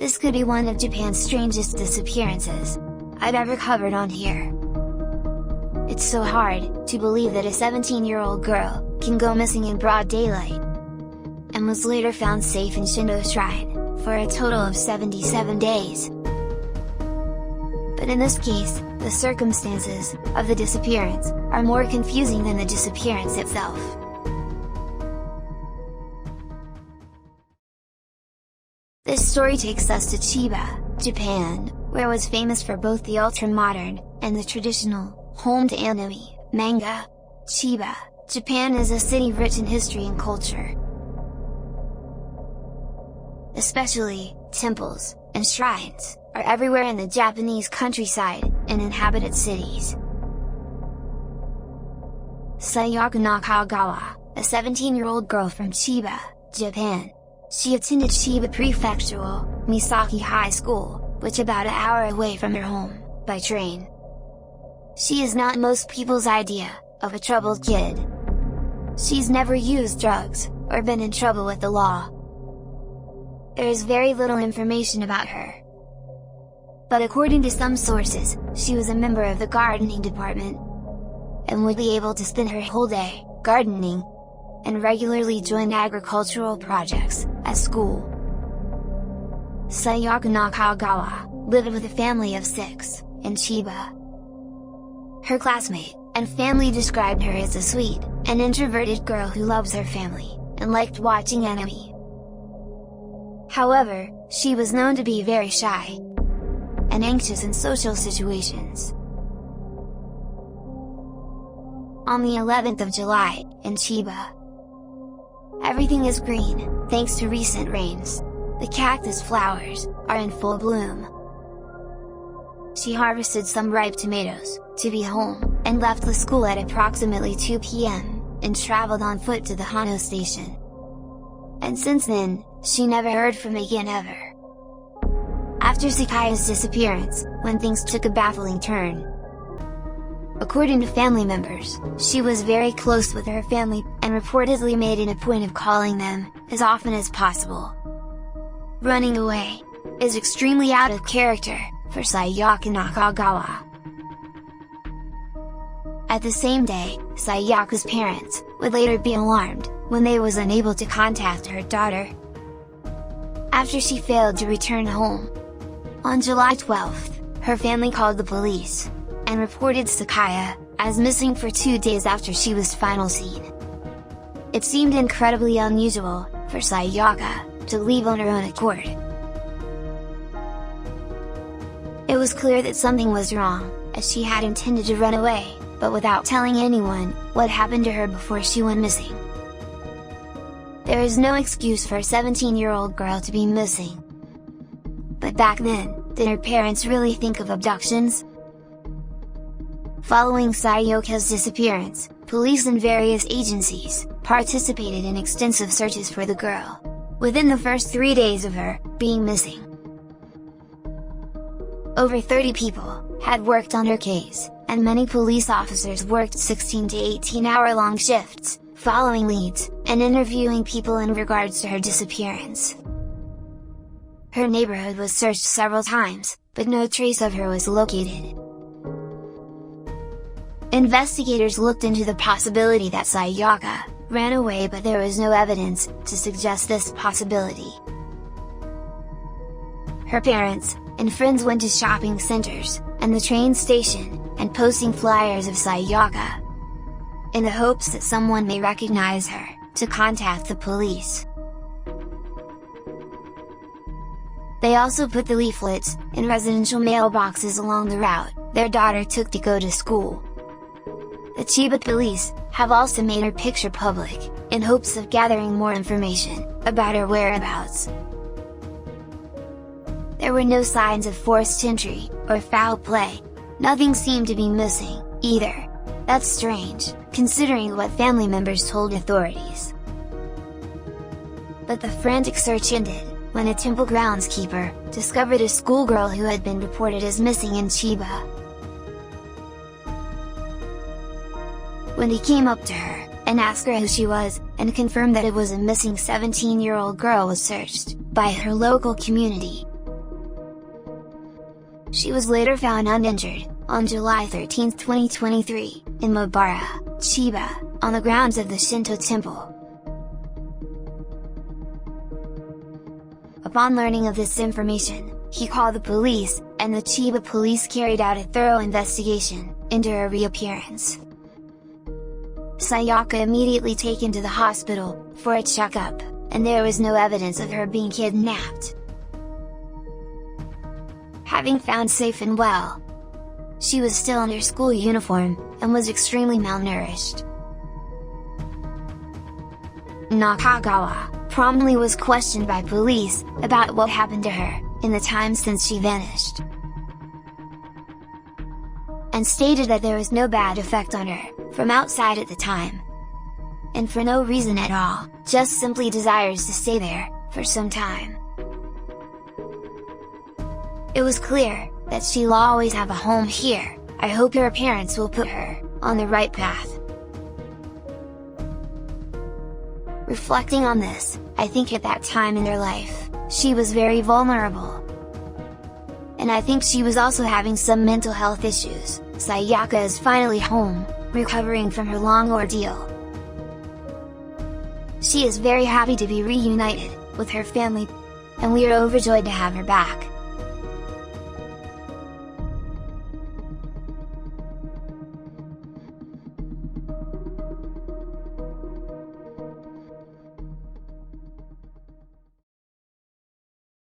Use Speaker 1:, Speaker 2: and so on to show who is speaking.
Speaker 1: This could be one of Japan's strangest disappearances I've ever covered on here. It's so hard to believe that a 17-year-old girl can go missing in broad daylight, and was later found safe in Shindo Shrine, for a total of 77 days. But in this case, the circumstances of the disappearance are more confusing than the disappearance itself. This story takes us to Chiba, Japan, where it was famous for both the ultra-modern, and the traditional, home to anime, manga. Chiba, Japan is a city rich in history and culture. Especially, temples, and shrines, are everywhere in the Japanese countryside, and inhabited cities. Sayaka Nakagawa, a 17-year-old girl from Chiba, Japan. She attended Chiba Prefectural, Misaki High School, which about an hour away from her home, by train. She is not most people's idea of a troubled kid. She's never used drugs, or been in trouble with the law. There is very little information about her. But according to some sources, she was a member of the gardening department, and would be able to spend her whole day gardening, and regularly join agricultural projects at school. Sayaka Nakagawa lived with a family of 6 in Chiba. Her classmate and family described her as a sweet and introverted girl who loves her family and liked watching anime. However, she was known to be very shy and anxious in social situations. On the 11th of July, in Chiba, everything is green, thanks to recent rains. The cactus flowers are in full bloom. She harvested some ripe tomatoes, to be home, and left the school at approximately 2 p.m., and traveled on foot to the Hano station. And since then, she never heard from again ever. After Sakaya's disappearance, when things took a baffling turn. According to family members, she was very close with her family, and reportedly made it a point of calling them as often as possible. Running away is extremely out of character for Sayaka Nakagawa. At the same day, Sayaka's parents would later be alarmed when they was unable to contact her daughter, after she failed to return home. On July 12th, her family called the police, and reported Sakaya as missing for 2 days after she was finally seen. It seemed incredibly unusual for Sayaka to leave on her own accord. It was clear that something was wrong, as she had intended to run away, but without telling anyone what happened to her before she went missing. There is no excuse for a 17-year-old girl to be missing. But back then, did her parents really think of abductions? Following Sayaka's disappearance, police and various agencies participated in extensive searches for the girl, within the first 3 days of her being missing. Over 30 people had worked on her case, and many police officers worked 16 to 18-hour-long shifts, following leads, and interviewing people in regards to her disappearance. Her neighborhood was searched several times, but no trace of her was located. Investigators looked into the possibility that Sayaka ran away, but there was no evidence to suggest this possibility. Her parents and friends went to shopping centers, and the train station, and posting flyers of Sayaka, in the hopes that someone may recognize her, to contact the police. They also put the leaflets in residential mailboxes along the route their daughter took to go to school. The Chiba police have also made her picture public, in hopes of gathering more information about her whereabouts. There were no signs of forced entry, or foul play. Nothing seemed to be missing, either. That's strange, considering what family members told authorities. But the frantic search ended, when a temple groundskeeper discovered a schoolgirl who had been reported as missing in Chiba. When he came up to her, and asked her who she was, and confirmed that it was a missing 17-year-old girl was searched by her local community, She was later found uninjured, on July 13, 2023, in Mobara, Chiba, on the grounds of the Shinto temple. Upon learning of this information, he called the police, and the Chiba police carried out a thorough investigation into her reappearance. Sayaka immediately taken to the hospital for a checkup, and there was no evidence of her being kidnapped. Having found safe and well, she was still in her school uniform, and was extremely malnourished. Nakagawa promptly was questioned by police about what happened to her in the time since she vanished, and stated that there was no bad effect on her from outside at the time, and for no reason at all, just simply desires to stay there for some time. It was clear that she'll always have a home here. I hope her parents will put her on the right path. Reflecting on this, I think at that time in her life, she was very vulnerable. And I think she was also having some mental health issues. Sayaka is finally home, recovering from her long ordeal. She is very happy to be reunited with her family, and we are overjoyed to have her back.